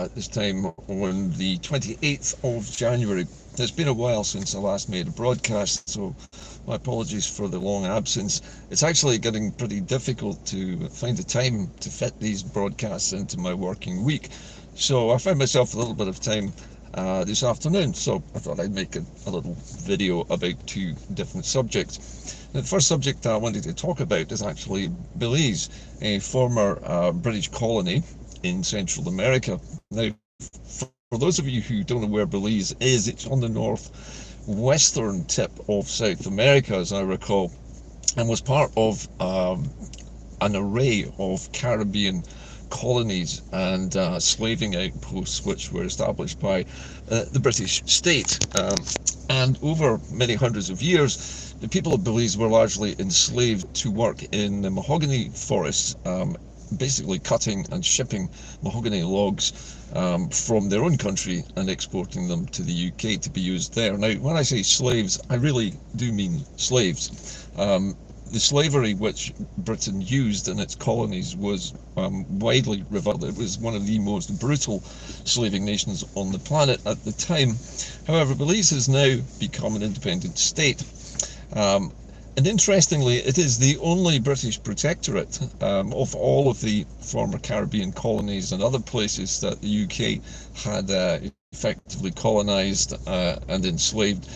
this time on the 28th of January. It's been a while since I last made a broadcast, so my apologies for the long absence. It's actually getting pretty difficult to find the time to fit these broadcasts into my working week. So I found myself a little bit of time this afternoon, so I thought I'd make a little video about two different subjects. Now, the first subject I wanted to talk about is actually Belize, a former British colony in Central America. Now, for those of you who don't know where Belize is, it's on the northwestern tip of South America, as I recall, and was part of an array of Caribbean colonies and slaving outposts which were established by the British state. And over many hundreds of years, the people of Belize were largely enslaved to work in the mahogany forests, basically cutting and shipping mahogany logs from their own country and exporting them to the UK to be used there. Now, when I say slaves, I really do mean slaves. The slavery which Britain used in its colonies was widely reviled. It was one of the most brutal slaving nations on the planet at the time. However, Belize has now become an independent state. And interestingly, it is the only British protectorate of all of the former Caribbean colonies and other places that the UK had effectively colonised and enslaved,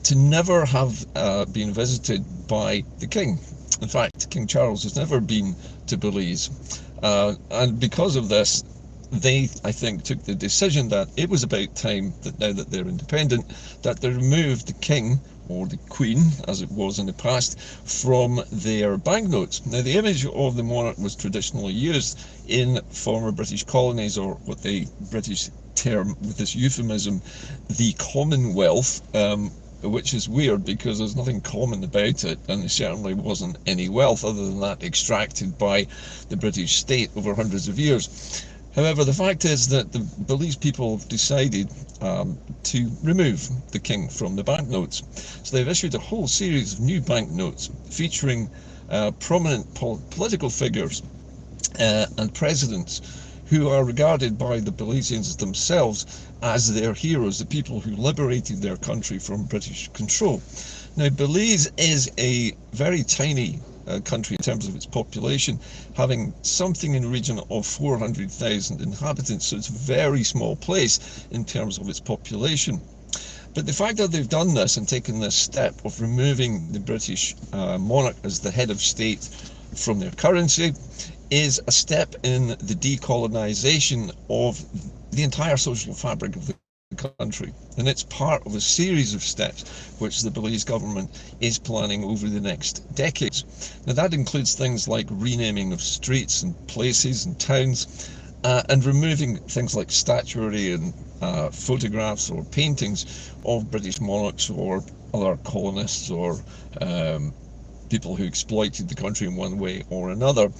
to never have been visited by the King. In fact, King Charles has never been to Belize. And because of this, they, I think, took the decision that it was about time that now that they're independent, that they removed the King, or the Queen, as it was in the past, from their banknotes. Now, the image of the monarch was traditionally used in former British colonies, or what the British term with this euphemism, the Commonwealth, which is weird because there's nothing common about it, and there certainly wasn't any wealth other than that extracted by the British state over hundreds of years. However, the fact is that the Belize people decided to remove the King from the banknotes. So they've issued a whole series of new banknotes featuring prominent political figures and presidents who are regarded by the Belizeans themselves as their heroes, the people who liberated their country from British control. Now, Belize is a very tiny country in terms of its population, having something in the region of 400,000 inhabitants, so it's a very small place in terms of its population. But the fact that they've done this and taken this step of removing the British monarch as the head of state from their currency is a step in the decolonization of the entire social fabric of the country, and it's part of a series of steps which the Belize government is planning over the next decades. Now, that includes things like renaming of streets and places and towns, and removing things like statuary and photographs or paintings of British monarchs or other colonists or people who exploited the country in one way or another.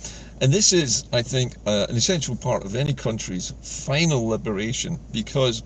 And this is, I think, an essential part of any country's final liberation, because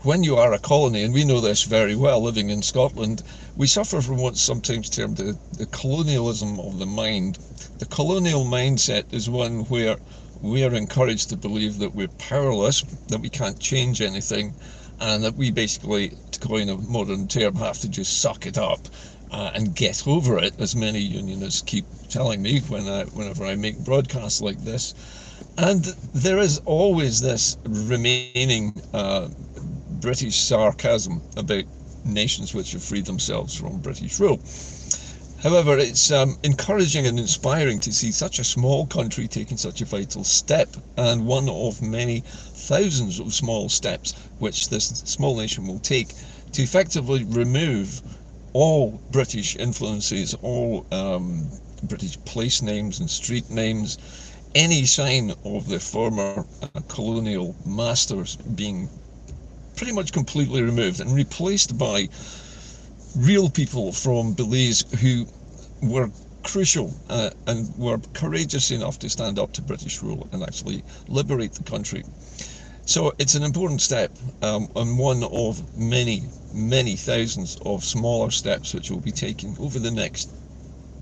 when you are a colony, and we know this very well living in Scotland, we suffer from what's sometimes termed the colonialism of the mind. The colonial mindset is one where we are encouraged to believe that we're powerless, that we can't change anything, and that we basically, to coin a modern term, have to just suck it up and get over it, as many unionists keep telling me whenever I make broadcasts like this. And there is always this remaining British sarcasm about nations which have freed themselves from British rule. However, it's encouraging and inspiring to see such a small country taking such a vital step, and one of many thousands of small steps which this small nation will take to effectively remove all British influences, all British place names and street names, any sign of the former colonial masters being pretty much completely removed and replaced by real people from Belize who were crucial and were courageous enough to stand up to British rule and actually liberate the country. So it's an important step, and one of many, many thousands of smaller steps which will be taken over the next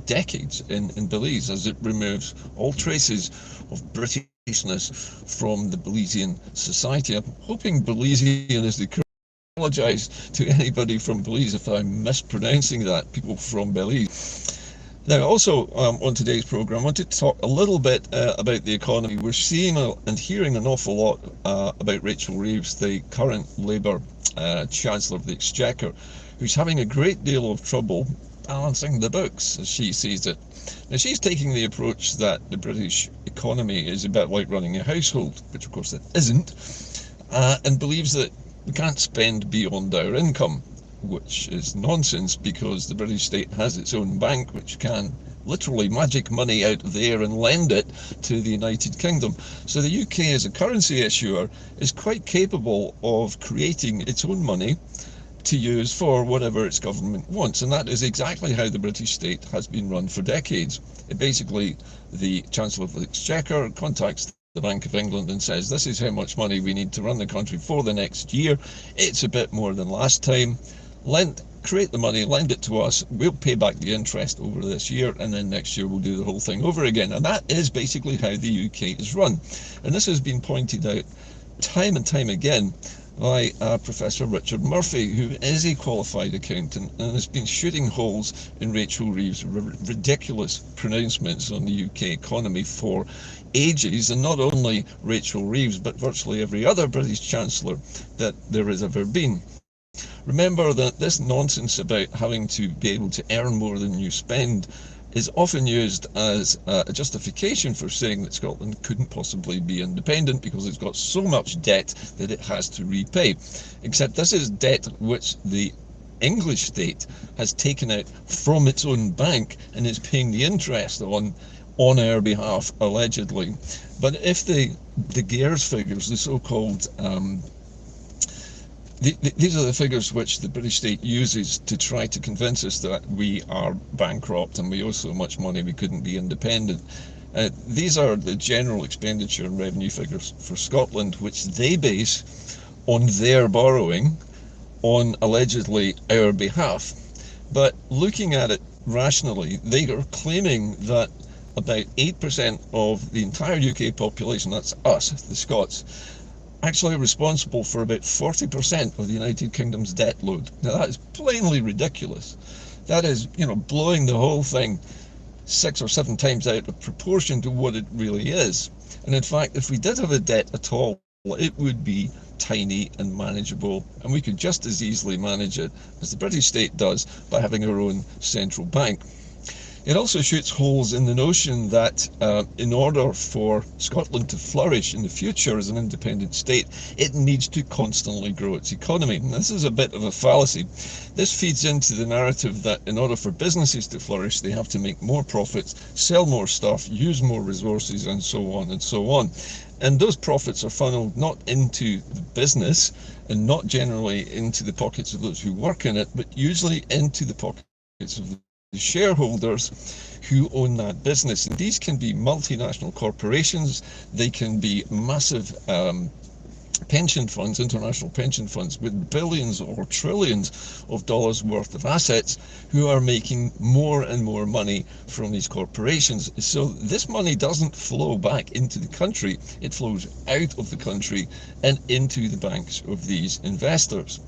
decades in Belize, as it removes all traces of British from the Belizean society. I'm hoping Belizean is the correct. Apologise to anybody from Belize if I'm mispronouncing that, people from Belize. Now, also on today's programme, I wanted to talk a little bit about the economy. We're seeing and hearing an awful lot about Rachel Reeves, the current Labour Chancellor of the Exchequer, who's having a great deal of trouble balancing the books, as she sees it. Now, she's taking the approach that the British economy is a bit like running a household, which of course it isn't, and believes that we can't spend beyond our income, which is nonsense because the British state has its own bank which can literally magic money out of the air and lend it to the United Kingdom. So the UK as a currency issuer is quite capable of creating its own money to use for whatever its government wants, and that is exactly how the British state has been run for decades. Basically, the Chancellor of the Exchequer contacts the Bank of England and says, this is how much money we need to run the country for the next year. It's a bit more than last time. Create the money, lend it to us, we'll pay back the interest over this year, and then next year we'll do the whole thing over again. And that is basically how the UK is run. And this has been pointed out time and time again by Professor Richard Murphy, who is a qualified accountant and has been shooting holes in Rachel Reeves' ridiculous pronouncements on the UK economy for ages, and not only Rachel Reeves, but virtually every other British Chancellor that there has ever been. Remember that this nonsense about having to be able to earn more than you spend is often used as a justification for saying that Scotland couldn't possibly be independent because it's got so much debt that it has to repay. Except this is debt which the English state has taken out from its own bank and is paying the interest on our behalf, allegedly. But if the Gears figures, the so-called these are the figures which the British state uses to try to convince us that we are bankrupt and we owe so much money we couldn't be independent. These are the general expenditure and revenue figures for Scotland, which they base on their borrowing on allegedly our behalf. But looking at it rationally, they are claiming that about 8% of the entire UK population, that's us, the Scots, actually responsible for about 40% of the United Kingdom's debt load. Now that is plainly ridiculous. That is, blowing the whole thing 6 or 7 times out of proportion to what it really is. And in fact, if we did have a debt at all, it would be tiny and manageable, and we could just as easily manage it as the British state does by having our own central bank. It also shoots holes in the notion that in order for Scotland to flourish in the future as an independent state, it needs to constantly grow its economy. And this is a bit of a fallacy. This feeds into the narrative that in order for businesses to flourish, they have to make more profits, sell more stuff, use more resources, and so on and so on. And those profits are funneled not into the business and not generally into the pockets of those who work in it, but usually into the pockets of the shareholders who own that business. And these can be multinational corporations, they can be massive pension funds, international pension funds with billions or trillions of dollars worth of assets who are making more and more money from these corporations. So this money doesn't flow back into the country, it flows out of the country and into the banks of these investors.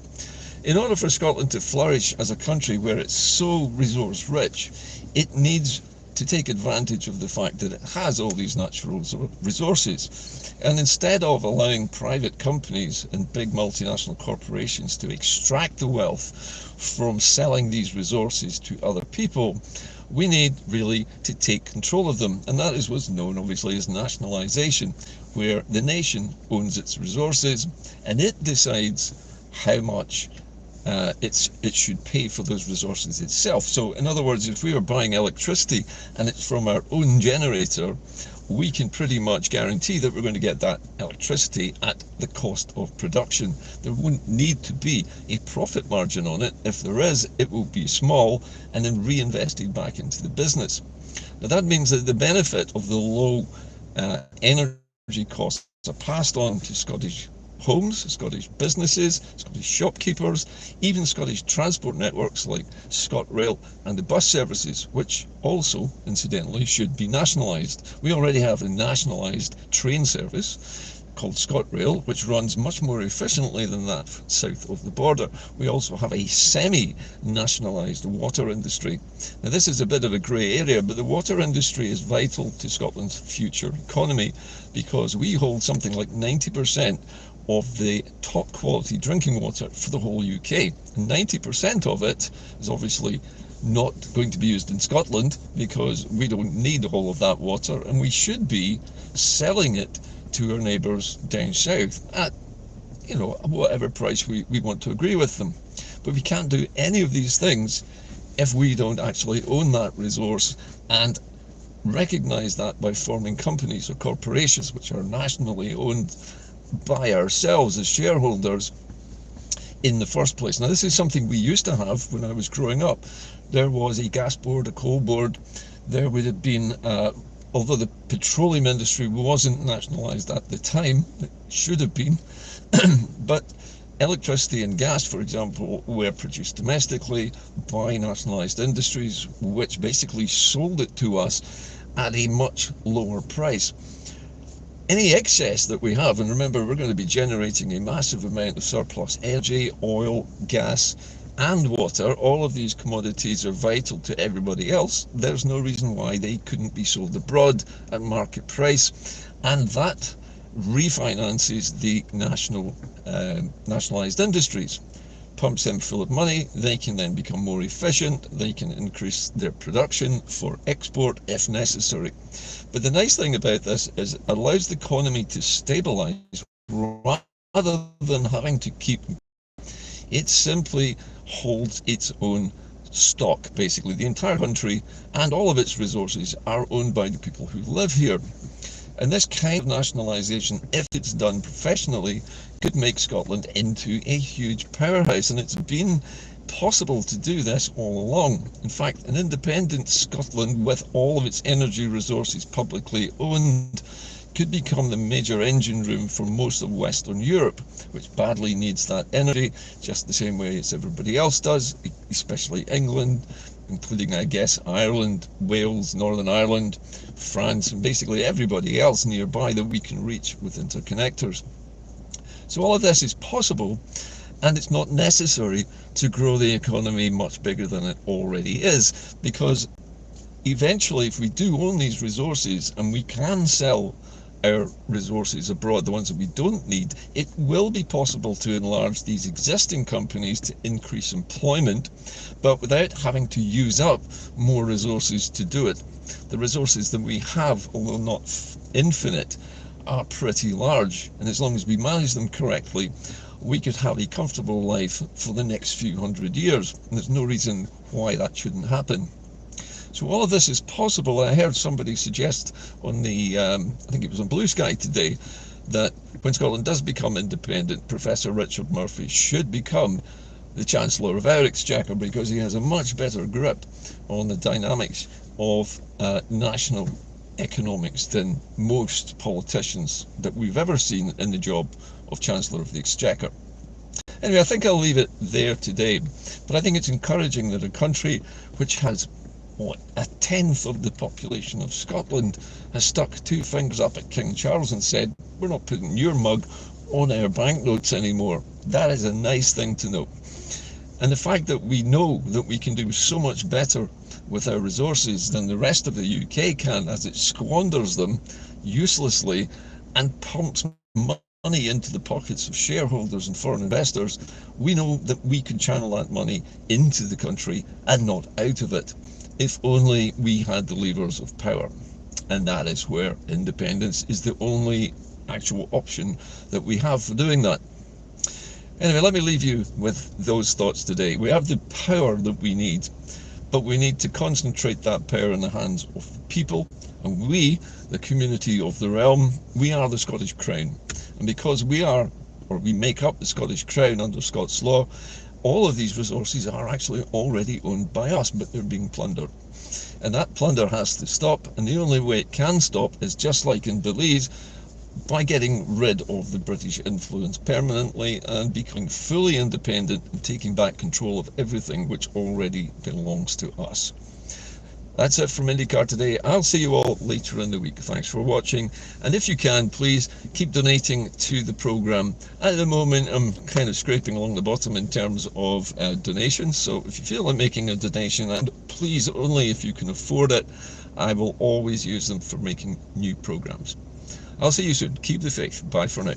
In order for Scotland to flourish as a country where it's so resource rich, it needs to take advantage of the fact that it has all these natural resources. And instead of allowing private companies and big multinational corporations to extract the wealth from selling these resources to other people, we need really to take control of them. And that is what's known obviously as nationalisation, where the nation owns its resources and it decides how much it should pay for those resources itself. So in other words, if we are buying electricity and it's from our own generator, we can pretty much guarantee that we're going to get that electricity at the cost of production. There wouldn't need to be a profit margin on it. If there is, it will be small and then reinvested back into the business. Now that means that the benefit of the low energy costs are passed on to Scottish homes, Scottish businesses, Scottish shopkeepers, even Scottish transport networks like ScotRail and the bus services, which also, incidentally, should be nationalised. We already have a nationalised train service called ScotRail, which runs much more efficiently than that south of the border. We also have a semi-nationalised water industry. Now, this is a bit of a grey area, but the water industry is vital to Scotland's future economy because we hold something like 90% of the top quality drinking water for the whole UK. And 90% of it is obviously not going to be used in Scotland because we don't need all of that water, and we should be selling it to our neighbours down south at, you know, whatever price we want to agree with them. But we can't do any of these things if we don't actually own that resource and recognise that by forming companies or corporations which are nationally owned by ourselves as shareholders in the first place. Now, this is something we used to have when I was growing up. There was a gas board, a coal board. There would have been, although the petroleum industry wasn't nationalised at the time, it should have been, but electricity and gas, for example, were produced domestically by nationalised industries, which basically sold it to us at a much lower price. Any excess that we have, and remember, we're going to be generating a massive amount of surplus energy, oil, gas, and water. All of these commodities are vital to everybody else. There's no reason why they couldn't be sold abroad at market price, and that refinances the nationalised industries, pumps them full of money. They can then become more efficient. They can increase their production for export if necessary. But the nice thing about this is it allows the economy to stabilise rather than having to keep. It simply holds its own stock. Basically, the entire country and all of its resources are owned by the people who live here. And this kind of nationalisation, if it's done professionally, could make Scotland into a huge powerhouse. And it's been possible to do this all along. In fact, an independent Scotland with all of its energy resources publicly owned could become the major engine room for most of Western Europe, which badly needs that energy, just the same way as everybody else does, especially England, including, I guess, Ireland, Wales, Northern Ireland, France, and basically everybody else nearby that we can reach with interconnectors. So all of this is possible, and it's not necessary to grow the economy much bigger than it already is, because eventually, if we do own these resources and we can sell our resources abroad, the ones that we don't need, it will be possible to enlarge these existing companies to increase employment, but without having to use up more resources to do it. The resources that we have, although not infinite, are pretty large, and as long as we manage them correctly, we could have a comfortable life for the next few hundred years, and there's no reason why that shouldn't happen. So all of this is possible. I heard somebody suggest on the, I think it was on Blue Sky today, that when Scotland does become independent, Professor Richard Murphy should become the Chancellor of our Exchequer, because he has a much better grip on the dynamics of national economics than most politicians that we've ever seen in the job of Chancellor of the Exchequer. Anyway, I think I'll leave it there today, but I think it's encouraging that a country which has a tenth of the population of Scotland has stuck two fingers up at King Charles and said, we're not putting your mug on our banknotes anymore. That is a nice thing to know. And the fact that we know that we can do so much better with our resources than the rest of the UK can, as it squanders them uselessly and pumps money into the pockets of shareholders and foreign investors, we know that we can channel that money into the country and not out of it, if only we had the levers of power. And that is where independence is the only actual option that we have for doing that. Anyway, let me leave you with those thoughts today. We have the power that we need, but we need to concentrate that power in the hands of the people, and we, the community of the realm, we are the Scottish Crown. And because we are, or we make up the Scottish Crown under Scots law, all of these resources are actually already owned by us, but they're being plundered. And that plunder has to stop, and the only way it can stop is, just like in Belize, by getting rid of the British influence permanently and becoming fully independent and taking back control of everything which already belongs to us. That's it from Inde-Car today. I'll see you all later in the week. Thanks for watching. And if you can, please keep donating to the programme. At the moment, I'm kind of scraping along the bottom in terms of donations. So if you feel like making a donation, and please only if you can afford it, I will always use them for making new programmes. I'll see you soon. Keep the faith. Bye for now.